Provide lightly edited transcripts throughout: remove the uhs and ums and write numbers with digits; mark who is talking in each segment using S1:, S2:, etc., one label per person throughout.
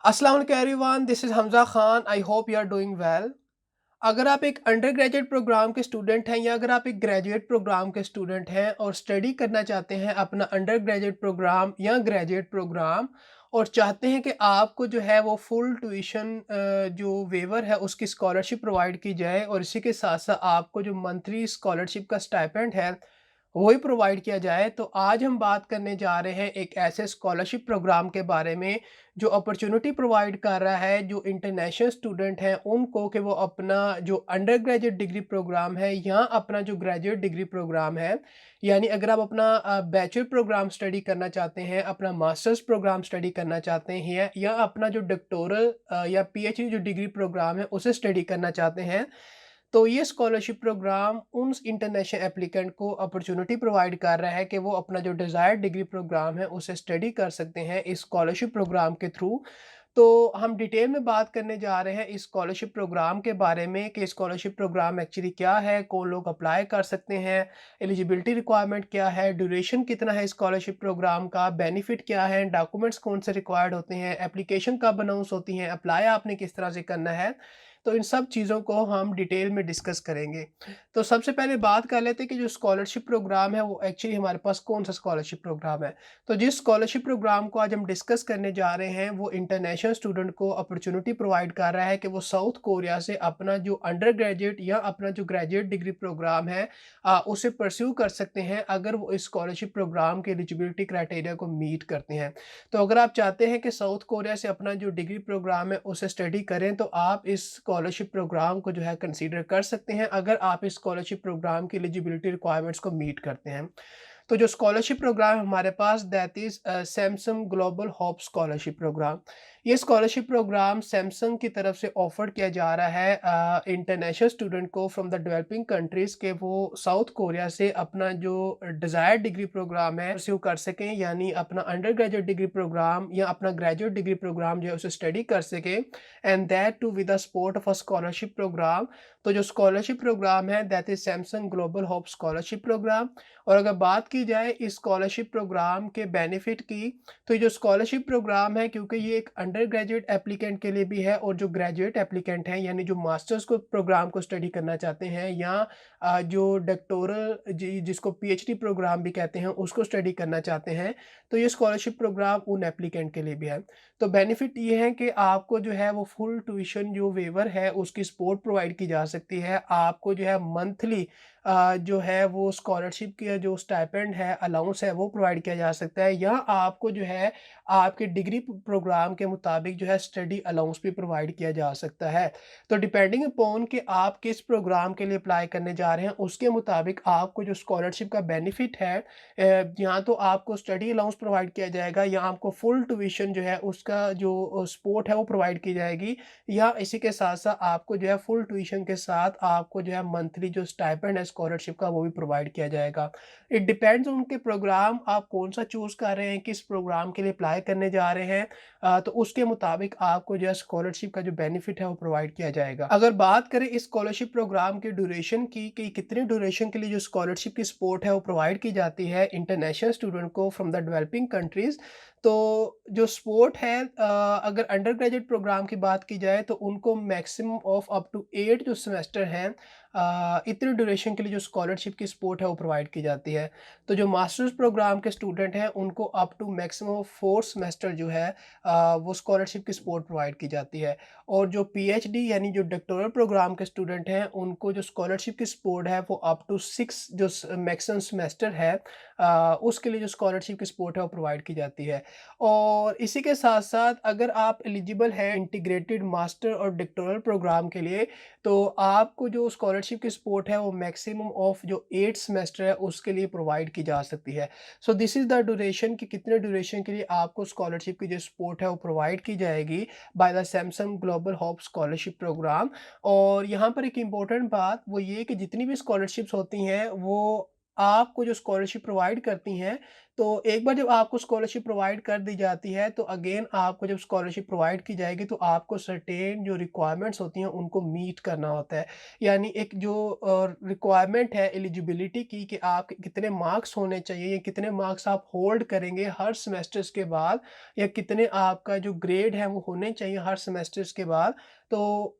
S1: अस्सलाम वालेकुम everyone, this is Hamza Khan. I hope you are doing well. अगर आप एक अंडर ग्रेजुएट प्रोग्राम के स्टूडेंट हैं या अगर आप एक ग्रेजुएट प्रोग्राम के स्टूडेंट हैं और स्टडी करना चाहते हैं अपना अंडर ग्रेजुएट प्रोग्राम या ग्रेजुएट प्रोग्राम और चाहते हैं कि आपको जो है वो फुल ट्यूशन जो वेवर है उसकी स्कॉलरशिप प्रोवाइड की जाए और इसी के साथ साथ आपको जो मंथली स्कॉलरशिप का स्टाइपेंड है वही प्रोवाइड किया जाए, तो आज हम बात करने जा रहे हैं एक ऐसे स्कॉलरशिप प्रोग्राम के बारे में जो अपॉर्चुनिटी प्रोवाइड कर रहा है जो इंटरनेशनल स्टूडेंट हैं उनको कि वो अपना जो अंडर ग्रेजुएट डिग्री प्रोग्राम है या अपना जो ग्रेजुएट डिग्री प्रोग्राम है, यानी अगर आप अपना बैचलर प्रोग्राम स्टडी करना चाहते हैं, अपना मास्टर्स प्रोग्राम स्टडी करना चाहते हैं या अपना जो डॉक्टोरल या पीएचडी जो डिग्री प्रोग्राम है उसे स्टडी करना चाहते हैं, तो ये स्कॉलरशिप प्रोग्राम उन इंटरनेशनल एप्लीकेंट को अपॉर्चुनिटी प्रोवाइड कर रहा है कि वो अपना जो डिज़ायर्ड डिग्री प्रोग्राम है उसे स्टडी कर सकते हैं इस स्कॉलरशिप प्रोग्राम के थ्रू। तो हम डिटेल में बात करने जा रहे हैं इस स्कॉलरशिप प्रोग्राम के बारे में कि स्कॉलरशिप प्रोग्राम एक्चुअली क्या है, कौन लोग अप्लाई कर सकते हैं, एलिजिबिलिटी रिक्वायरमेंट क्या है, ड्यूरेशन कितना है स्कॉलरशिप प्रोग्राम का, बेनिफिट क्या है, डॉक्यूमेंट्स कौन से रिक्वायर्ड होते हैं, एप्लीकेशन कब अनाउंस होती हैं, अप्लाई आपने किस तरह से करना है। तो इन सब चीज़ों को हम डिटेल में डिस्कस करेंगे। तो सबसे पहले बात कर लेते हैं कि जो स्कॉलरशिप प्रोग्राम है वो एक्चुअली हमारे पास कौन-सा स्कॉलरशिप प्रोग्राम है। तो जिस स्कॉलरशिप प्रोग्राम को आज हम डिस्कस करने जा रहे हैं वो इंटरनेशनल स्टूडेंट को अपॉर्चुनिटी प्रोवाइड कर रहा है कि वो साउथ कोरिया से अपना जो अंडर ग्रेजुएट या अपना जो ग्रेजुएट डिग्री प्रोग्राम है उसे परस्यू कर सकते हैं अगर वो इस स्कॉलरशिप प्रोग्राम के एलिजिबिलिटी क्राइटेरिया को मीट करते हैं। तो अगर आप चाहते हैं कि साउथ कोरिया से अपना जो डिग्री प्रोग्राम है उसे स्टडी करें तो आप इस स्कॉलरशिप प्रोग्राम को जो है कंसीडर कर सकते हैं अगर आप इस स्कॉलरशिप प्रोग्राम की एलिजिबिलिटी रिक्वायरमेंट्स को मीट करते हैं। तो जो स्कॉलरशिप प्रोग्राम है हमारे पास that is Samsung global hope scholarship program. ये स्कॉलरशिप प्रोग्राम सैमसंग की तरफ से ऑफर किया जा रहा है इंटरनेशनल स्टूडेंट को फ्रॉम द डेवलपिंग कंट्रीज़ के वो साउथ कोरिया से अपना जो डिज़ायर्ड डिग्री प्रोग्राम है परस्यू कर सकें, यानी अपना अंडर ग्रेजुएट डिग्री प्रोग्राम या अपना ग्रेजुएट डिग्री प्रोग्राम जो है उसे स्टडी कर सकें and that too with the support of a scholarship programme. तो जो स्कॉलरशिप प्रोग्राम है that is Samsung global hope scholarship programme. और अगर बात की जाए इस स्कॉलरशिप प्रोग्राम के बेनिफिट की, तो ये जो स्कॉलरशिप प्रोग्राम है क्योंकि ये एक अंडर ग्रेजुएट एप्लीकेंट के लिए भी है और जो ग्रेजुएट एप्लीकेंट हैं यानी जो मास्टर्स को प्रोग्राम को स्टडी करना चाहते हैं या जो डॉक्टोरल जिसको पीएचडी प्रोग्राम भी कहते हैं उसको स्टडी करना चाहते हैं, तो ये स्कॉलरशिप प्रोग्राम उन एप्लीकेंट के लिए भी है। तो बेनिफिट ये है कि आपको जो है वो फुल ट्यूशन जो वेवर है उसकी सपोर्ट प्रोवाइड की जा सकती है। आपको जो है मंथली जो है वो स्कॉलरशिप की जो स्टाइपेंड है, अलाउंस है वो प्रोवाइड किया जा सकता है या आपको जो है आपके डिग्री प्रोग्राम के मुताबिक जो है स्टडी अलाउंस भी प्रोवाइड किया जा सकता है। तो डिपेंडिंग अपॉन कि आप किस प्रोग्राम के लिए अप्लाई करने जा रहे हैं उसके मुताबिक आपको जो स्कॉलरशिप का बेनिफिट है या तो आपको स्टडी अलाउंस प्रोवाइड किया जाएगा या आपको फुल ट्यूशन जो है उसका जो सपोर्ट है वो प्रोवाइड की जाएगी या इसी के साथ-साथ आपको जो है फुल ट्यूशन के साथ आपको जो है मंथली जो स्टाइपेंड है स्कॉलरशिप का वो भी प्रोवाइड किया जाएगा। इट डिपेंड्स ऑन के प्रोग्राम आप कौन-सा चूज़ कर रहे हैं, किस प्रोग्राम के लिए अप्लाई करने जा रहे हैं, तो उसके मुताबिक आपको जो है स्कॉलरशिप का जो बेनिफिट है वो प्रोवाइड किया जाएगा। अगर बात करें इस स्कॉलरशिप प्रोग्राम के ड्यूरेशन की कि कितने ड्यूरेशन के लिए जो स्कॉलरशिप की सपोर्ट है वो प्रोवाइड की जाती है इंटरनेशनल स्टूडेंट को फ्रॉम द डेवलपिंग कंट्रीज़, तो जो सपोर्ट है अगर अंडर ग्रेजुएट प्रोग्राम की बात की जाए तो उनको मैक्सिमम ऑफ अप टू 8 जो सेमेस्टर हैं इतने ड्यूरेशन के लिए जो स्कॉलरशिप की सपोर्ट है वो प्रोवाइड की जाती है। तो जो मास्टर्स प्रोग्राम के स्टूडेंट हैं उनको up to maximum of 4 semester जो है वो स्कॉलरशिप की सपोर्ट प्रोवाइड की जाती है। और जो पीएचडी यानी जो डॉक्टोरल प्रोग्राम के स्टूडेंट हैं उनको जो स्कॉलरशिप की सपोर्ट है वो अप टू 6 जो मैक्सिमम सेमेस्टर है उसके लिए जो स्कॉलरशिप की सपोर्ट है वो प्रोवाइड की जाती है। और इसी के साथ-साथ अगर आप एलिजिबल हैं इंटीग्रेटेड मास्टर और डॉक्टोरल प्रोग्राम के लिए, तो आपको जो स्कॉलरशिप की सपोर्ट है वो मैक्सिमम ऑफ जो 8 सेमेस्टर है उसके लिए प्रोवाइड की जा सकती है। So this is the duration कि कितने ड्यूरेशन के लिए आपको स्कॉलरशिप की जो सपोर्ट है वो प्रोवाइड की जाएगी by the Samsung global hope scholarship programme. और यहाँ पर एक इम्पोर्टेंट बात वो ये कि जितनी भी स्कॉलरशिप्स होती हैं वो आपको जो स्कॉलरशिप प्रोवाइड करती हैं तो एक बार जब आपको स्कॉलरशिप प्रोवाइड कर दी जाती है, तो अगेन आपको जब स्कॉलरशिप प्रोवाइड की जाएगी, तो आपको सर्टेन जो रिक्वायरमेंट्स होती हैं, उनको मीट करना होता है। यानी एक जो रिक्वायरमेंट है एलिजिबिलिटी की, कि आप कितने मार्क्स होने चाहिए या कितने मार्क्स आप होल्ड करेंगे हर सेमेस्टर्स के बाद, या कितने आपका जो ग्रेड है वो होने चाहिए हर सेमेस्टर्स के बाद। तो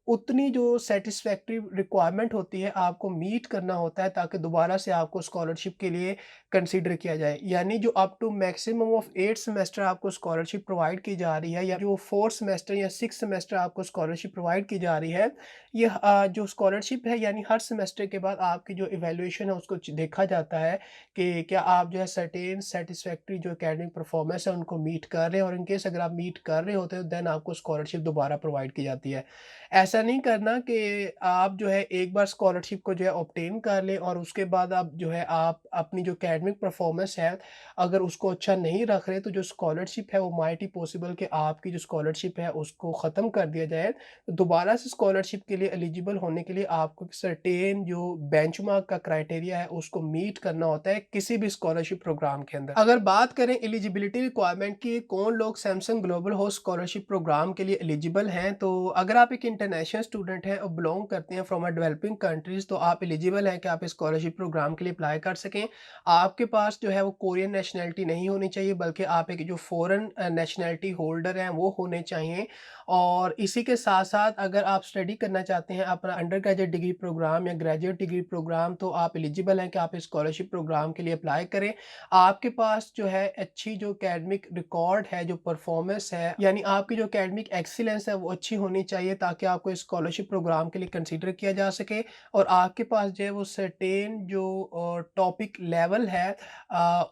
S1: उतनी जो सैटिस्फैक्टरी रिक्वायरमेंट होती है, आपको मीट करना होता है, ताकि दोबारा से आपको स्कॉलरशिप के लिए कंसीडर किया जाए। यानी जो up to maximum of 8 semester आपको स्कॉलरशिप प्रोवाइड की जा रही है, या जो 4 सेमेस्टर या 6 सेमेस्टर आपको स्कॉलरशिप प्रोवाइड की जा रही है, ये जो स्कॉलरशिप है, यानी हर सेमेस्टर के बाद आपकी जो इवैल्यूएशन है उसको देखा जाता है कि क्या आप जो है सर्टेन सैटिस्फैक्टरी जो एकेडमिक परफॉर्मेंस है उनको मीट कर रहे हैं, और इन केस अगर आप मीट कर रहे होते हो, देन आपको स्कॉलरशिप दोबारा प्रोवाइड की जाती है। ऐसा नहीं करना कि आप जो है एक बार स्कॉलरशिप को जो है ऑब्टेन कर लें, और उसके बाद आप जो है आप अपनी जो एकेडमिक परफॉर्मेंस है, अगर उसको अच्छा नहीं रख रहे, तो जो स्कॉलरशिप है वो माइट ही पॉसिबल कि आपकी जो स्कॉलरशिप है उसको ख़त्म कर दिया जाए। तो दोबारा से स्कॉलरशिप के लिए एलिजिबल होने के लिए आपको सर्टेन जो बेंचमार्क का क्राइटेरिया है उसको मीट करना होता है किसी भी स्कॉलरशिप प्रोग्राम के अंदर। अगर बात करें एलिजिबिलिटी रिक्वायरमेंट की, कौन लोग Samsung global host scholarship programme के लिए एलिजिबल हैं, तो अगर आप एक इंटरनेशनल स्टूडेंट हैं और बिलोंग करते हैं फ्रॉम अ डेवलपिंग कंट्रीज, तो आप एलिजिबल हैं कि आप इस स्कॉलरशिप प्रोग्राम के लिए अप्लाई कर सकें। आपके पास जो है वो कोरियन नेशनैलिटी नहीं होनी चाहिए, बल्कि आप एक जो फॉरेन नेशनैलिटी होल्डर हैं वो होने चाहिए। और इसी के साथ-साथ अगर आप स्टडी करना चाहते हैं अपना अंडर ग्रेजुएट डिग्री प्रोग्राम या ग्रेजुएट डिग्री प्रोग्राम, तो आप एलिजिबल हैं कि आप इस स्कॉलरशिप प्रोग्राम के लिए अप्लाई करें। आपके पास जो है अच्छी जो एकेडमिक रिकॉर्ड है, जो परफॉर्मेंस है, यानी आपकी जो एकेडमिक एक्सीलेंस है वो अच्छी होनी चाहिए, ताकि आपको इस स्कॉलरशिप प्रोग्राम के लिए कंसीडर किया जा सके। और आपके पास जो है वो सर्टेन जो टॉपिक लेवल है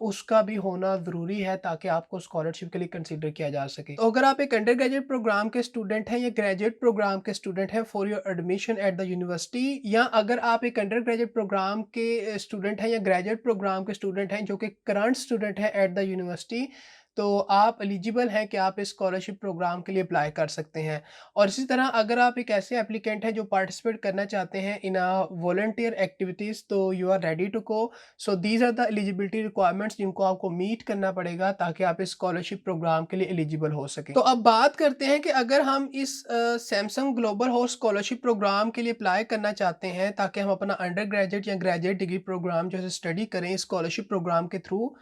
S1: उसका भी होना ज़रूरी है, ताकि आपको स्कॉलरशिप के लिए कंसीडर किया जा सके। तो अगर आप एक अंडर ग्रेजुएट प्रोग्राम के स्टूडेंट हैं या ग्रेजुएट प्रोग्राम के स्टूडेंट हैं for your admission at the university, या अगर आप एक अंडर ग्रेजुएट प्रोग्राम के स्टूडेंट हैं या ग्रेजुएट प्रोग्राम के स्टूडेंट हैं जो कि करंट स्टूडेंट हैं एट द यूनिवर्सिटी, तो आप एलिजिबल हैं कि आप इस स्कॉलरशिप प्रोग्राम के लिए अप्लाई कर सकते हैं। और इसी तरह अगर आप एक ऐसे एप्लीकेंट हैं जो पार्टिसिपेट करना चाहते हैं इन वॉलंटियर एक्टिविटीज़, तो you are ready to go. So these are the eligibility requirements जिनको आपको मीट करना पड़ेगा, ताकि आप इस स्कॉलरशिप प्रोग्राम के लिए एलिजिबल हो सके। तो अब बात करते हैं कि अगर हम इस Samsung global host scholarship programme के लिए अप्लाई करना चाहते हैं, ताकि हम अपना अंडर ग्रेजुएट या ग्रेजुएट डिग्री प्रोग्राम जो है स्टडी करें स्कॉलरशिप प्रोग्राम के थ्रू,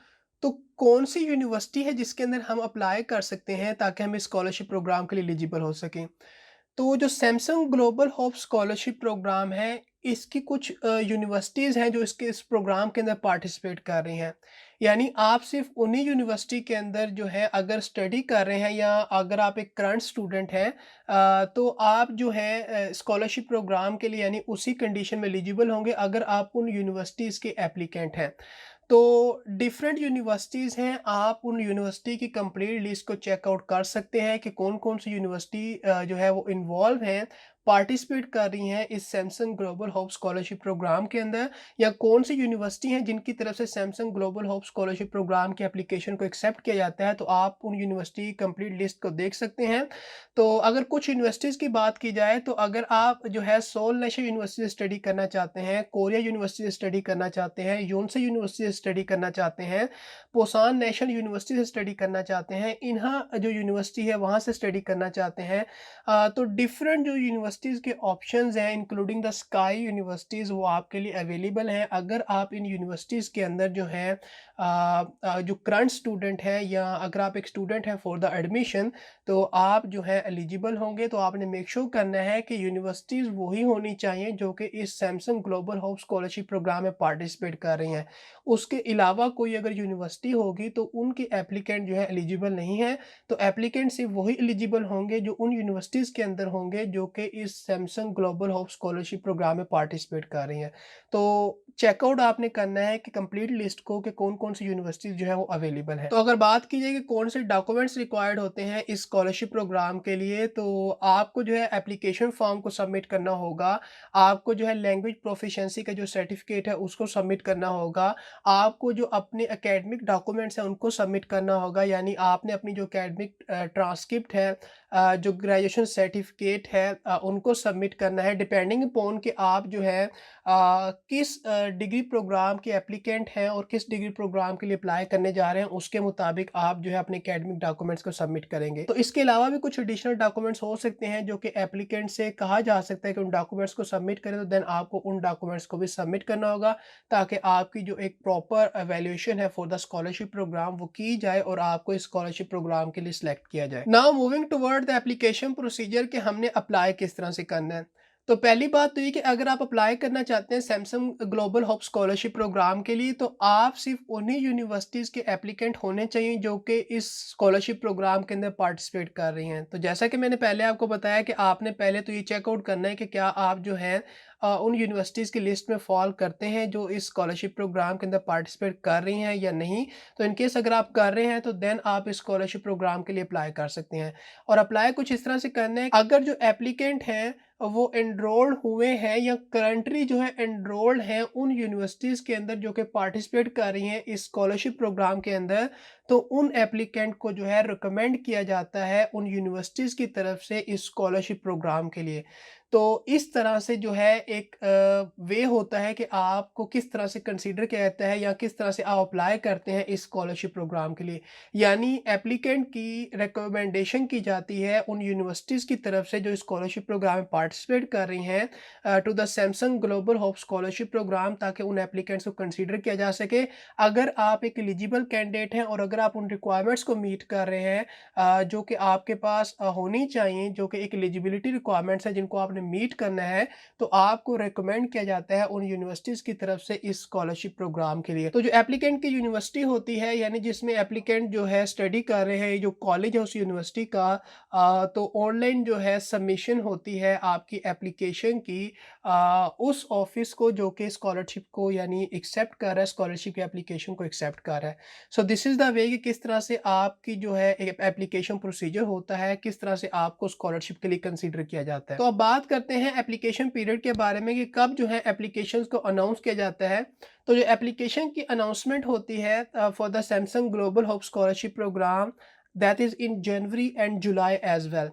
S1: तो कौन सी यूनिवर्सिटी है जिसके अंदर हम अप्लाई कर सकते हैं, ताकि हम इस स्कॉलरशिप प्रोग्राम के लिए एलिजिबल हो सकें। तो जो Samsung global hope scholarship programme है, इसकी कुछ यूनिवर्सिटीज़ हैं जो इसके इस प्रोग्राम के अंदर पार्टिसिपेट कर रही हैं। यानी आप सिर्फ उन्हीं यूनिवर्सिटी के अंदर जो है अगर स्टडी कर रहे हैं, या अगर आप एक करंट स्टूडेंट हैं, तो आप जो है स्कॉलरशिप प्रोग्राम के लिए यानी उसी कंडीशन में एलिजिबल होंगे अगर आप उन यूनिवर्सिटीज़ के एप्लीकेंट हैं। तो डिफरेंट यूनिवर्सिटीज़ हैं, आप उन यूनिवर्सिटी की कंप्लीट लिस्ट को चेकआउट कर सकते हैं कि कौन-कौन सी यूनिवर्सिटी जो है वो इन्वॉल्व हैं, पार्टिसिपेट कर रही हैं इस Samsung global hope scholarship programme के अंदर, या कौन सी यूनिवर्सिटी हैं जिनकी तरफ से Samsung global hope scholarship programme की एप्लीकेशन को एक्सेप्ट किया जाता है, तो आप उन यूनिवर्सिटी की कंप्लीट लिस्ट को देख सकते हैं। तो अगर कुछ यूनिवर्सिटीज़ की बात की जाए, तो अगर आप जो है सोल नेशनल यूनिवर्सिटी से स्टडी करना चाहते हैं, कोरिया यूनिवर्सिटी से स्टडी करना चाहते हैं, योनसे यूनिवर्सिटी से स्टडी करना चाहते हैं, पोसान नेशनल यूनिवर्सिटी से स्टडी करना चाहते हैं, इन्हा जो यूनिवर्सिटी है वहाँ से स्टडी करना चाहते हैं, तो डिफरेंट जो यूनिवर्सिटीज़ के ऑप्शंस हैं इंक्लूडिंग द स्काई यूनिवर्सिटीज़, वो आपके लिए अवेलेबल हैं। अगर आप इन यूनिवर्सिटीज़ के अंदर जो है जो करंट स्टूडेंट है, या अगर आप एक स्टूडेंट हैं फॉर द एडमिशन, तो आप जो है एलिजिबल होंगे। तो आपने मेक श्योर करना है कि यूनिवर्सिटीज़ वही होनी चाहिए जो कि इस Samsung global hope scholarship programme में पार्टिसिपेट कर रही हैं। उसके अलावा कोई अगर यूनिवर्सिटी होगी तो उनके एप्लीकेंट जो है एलिजिबल नहीं है। तो एप्लीकेंट सिर्फ वही एलिजिबल होंगे जो उन यूनिवर्सिटीज़ के अंदर होंगे जो कि इस Samsung global hope scholarship programme में पार्टिसिपेट कर रही हैं। तो चेकआउट आपने करना है कि कंप्लीट लिस्ट को कि कौन-कौन सी यूनिवर्सिटीज़ जो है वो अवेलेबल है। तो अगर बात की जाए कि कौन से डॉक्यूमेंट्स रिक्वायर्ड होते हैं इस स्कॉलरशिप प्रोग्राम के लिए, तो आपको जो है एप्लीकेशन फॉर्म को सबमिट करना होगा। आपको जो है लैंग्वेज प्रोफिशिएंसी का जो सर्टिफिकेट है उसको सबमिट करना होगा। आपको जो अपने एकेडमिक डॉक्यूमेंट्स हैं उनको सबमिट करना होगा, यानी आपने अपनी जो एकेडमिक ट्रांसक्रिप्ट है जो ग्रेजुएशन सर्टिफिकेट है उनको सबमिट करना है डिपेंडिंग अपॉन कि आप जो है किस डिग्री प्रोग्राम के एप्लीकेंट हैं और किस डिग्री प्रोग्राम के लिए अप्लाई करने जा रहे हैं, उसके मुताबिक आप जो है अपने एकेडमिक डॉक्यूमेंट्स को सबमिट करेंगे। तो इसके अलावा भी कुछ एडिशनल डॉक्यूमेंट्स हो सकते हैं जो कि एप्लीकेंट से कहा जा सकता है कि उन डॉक्यूमेंट्स को सबमिट करें, तो देन आपको उन डॉक्यूमेंट्स को भी सबमिट करना होगा ताकि आपकी जो एक प्रॉपर एवेल्यूएशन है फॉर द स्कॉलरशिप प्रोग्राम वो की जाए और आपको इस स्कॉलरशिप प्रोग्राम के लिए सिलेक्ट किया जाए। Now moving toward the application procedure कि हमने अप्लाई किस तरह से करना है। तो पहली बात तो ये कि अगर आप अप्लाई करना चाहते हैं Samsung global hope scholarship programme के लिए, तो आप सिर्फ उन्हीं यूनिवर्सिटीज़ के एप्लीकेंट होने चाहिए जो कि इस स्कॉलरशिप प्रोग्राम के अंदर पार्टिसिपेट कर रही हैं। तो जैसा कि मैंने पहले आपको बताया कि आपने पहले तो ये चेकआउट करना है कि क्या आप जो हैं उन यूनिवर्सिटीज़ की लिस्ट में फॉल करते हैं जो इस स्कॉलरशिप प्रोग्राम के अंदर पार्टिसिपेट कर रही हैं या नहीं। तो इन केस अगर आप कर रहे हैं तो देन आप इस स्कॉलरशिप प्रोग्राम के लिए अप्लाई कर सकते हैं। और अप्लाई कुछ इस तरह से करना है, अगर जो एप्लीकेंट हैं वो एनरोल्ड हुए हैं या करंटली जो है एनरोल्ड हैं उन यूनिवर्सिटीज़ के अंदर जो कि पार्टिसिपेट कर रही हैं इस स्कॉलरशिप प्रोग्राम के अंदर, तो उन एप्लीकेंट को जो है रिकमेंड किया जाता है उन यूनिवर्सिटीज़ की तरफ से इस स्कॉलरशिप प्रोग्राम के लिए। तो इस तरह से जो है एक वे होता है कि आपको किस तरह से कंसीडर किया जाता है या किस तरह से आप अप्लाई करते हैं इस स्कॉलरशिप प्रोग्राम के लिए। यानी एप्लीकेंट की रिकमेंडेशन की जाती है उन यूनिवर्सिटीज़ की तरफ से जो स्कॉलरशिप प्रोग्राम में पार्टिसिपेट कर रही हैं to the Samsung global hope scholarship programme, ताकि उन एप्लीकेंट्स को कंसीडर किया जा सके। अगर आप एक एलिजिबल कैंडिडेट हैं और अगर आप उन रिक्वायरमेंट्स को मीट कर रहे हैं जो कि आपके पास होनी चाहिए, जो कि एक एलिजिबिलिटी रिक्वायरमेंट्स हैं जिनको आपने मीट करना है, तो आपको रिकमेंड किया जाता है उन यूनिवर्सिटीज़ की तरफ से इस स्कॉलरशिप प्रोग्राम के लिए। तो जो एप्लीकेंट की यूनिवर्सिटी होती है यानी जिसमें एप्लीकेंट जो है स्टडी कर रहे हैं, जो कॉलेज है उस यूनिवर्सिटी का, तो ऑनलाइन जो है सबमिशन होती है आपकी एप्लीकेशन की उस ऑफिस को जो कि स्कॉलरशिप को यानी एक्सेप्ट कर रहा है, स्कॉलरशिप की एप्लीकेशन को एक्सेप्ट कर रहा है। So this is the way कि किस तरह से आपकी जो है एक एप्लीकेशन प्रोसीजर होता है, किस तरह से आपको स्कॉलरशिप के लिए कंसीडर किया जाता है। तो अब बात करते हैं एप्लीकेशन पीरियड के बारे में कि कब जो है एप्लीकेशंस को अनाउंस किया जाता है। तो जो एप्लीकेशन की अनाउंसमेंट होती है for the Samsung global hope scholarship programme, that is in January and July as well.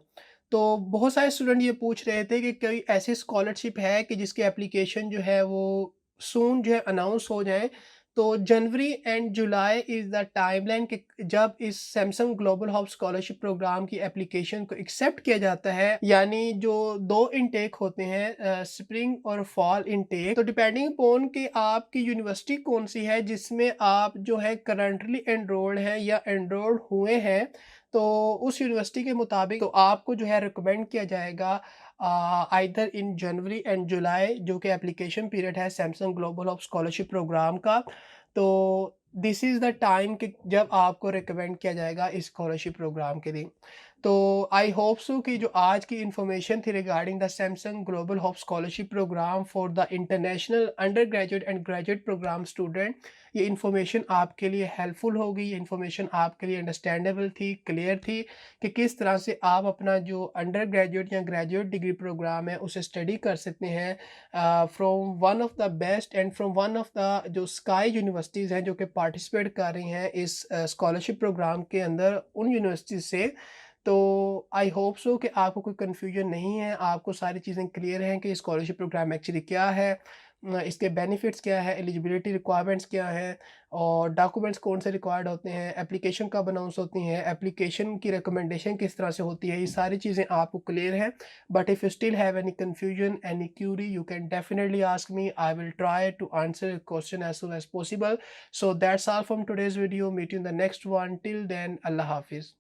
S1: तो बहुत सारे स्टूडेंट ये पूछ रहे थे कि कोई ऐसी स्कॉलरशिप है कि जिसकी एप्लीकेशन जो है वो सून जो है अनाउंस हो जाए। तो January and July is the timeline कि जब इस Samsung global hub scholarship programme की एप्लीकेशन को एक्सेप्ट किया जाता है, यानी जो 2 इनटेक होते हैं स्प्रिंग और फॉल इनटेक। तो डिपेंडिंग अपॉन कि आपकी यूनिवर्सिटी कौन-सी है जिसमें आप जो है करंटली एनरोल्ड हैं या एनरोल्ड हुए हैं, तो उस यूनिवर्सिटी के मुताबिक तो आपको जो है रिकमेंड किया जाएगा either in January and July जो कि एप्लीकेशन पीरियड है Samsung global hub scholarship programme का। तो दिस इज़ द टाइम कि जब आपको रिकमेंड किया जाएगा इस स्कॉलरशिप प्रोग्राम के लिए। तो आई होप सो कि जो आज की इन्फॉर्मेशन थी regarding the Samsung global hub scholarship programme for the international undergraduate and graduate programme student, ये इन्फॉर्मेशन आपके लिए हेल्पफुल होगी। ये इन्फॉर्मेशन आपके लिए अंडरस्टैंडेबल थी, क्लियर थी कि किस तरह से आप अपना जो अंडर ग्रेजुएट या ग्रेजुएट डिग्री प्रोग्राम है उसे स्टडी कर सकते हैं from one of the best and from one of the जो स्काई यूनिवर्सिटीज़ हैं जो कि पार्टिसिपेट कर रही हैं इस स्कॉलरशिप प्रोग्राम के अंदर उन यूनिवर्सिटीज़ से। तो आई होप सो कि आपको कोई कन्फ्यूजन नहीं है, आपको सारी चीज़ें क्लियर हैं कि स्कॉलरशिप प्रोग्राम एक्चुअली क्या है, इसके बेनिफिट्स क्या है, एलिजिबिलिटी रिक्वायरमेंट्स क्या हैं और डॉक्यूमेंट्स कौन से रिक्वायर्ड होते हैं, एप्लीकेशन कब अनाउंस होती हैं, एप्लीकेशन की रिकमेंडेशन किस तरह से होती है, ये सारी चीज़ें आपको क्लियर हैं। But if you still have any confusion, any query, you can definitely ask me. I will try to answer your question as soon as possible. So that's all from today's video. Meet you in the next one. Till then, अल्लाह हाफिज़।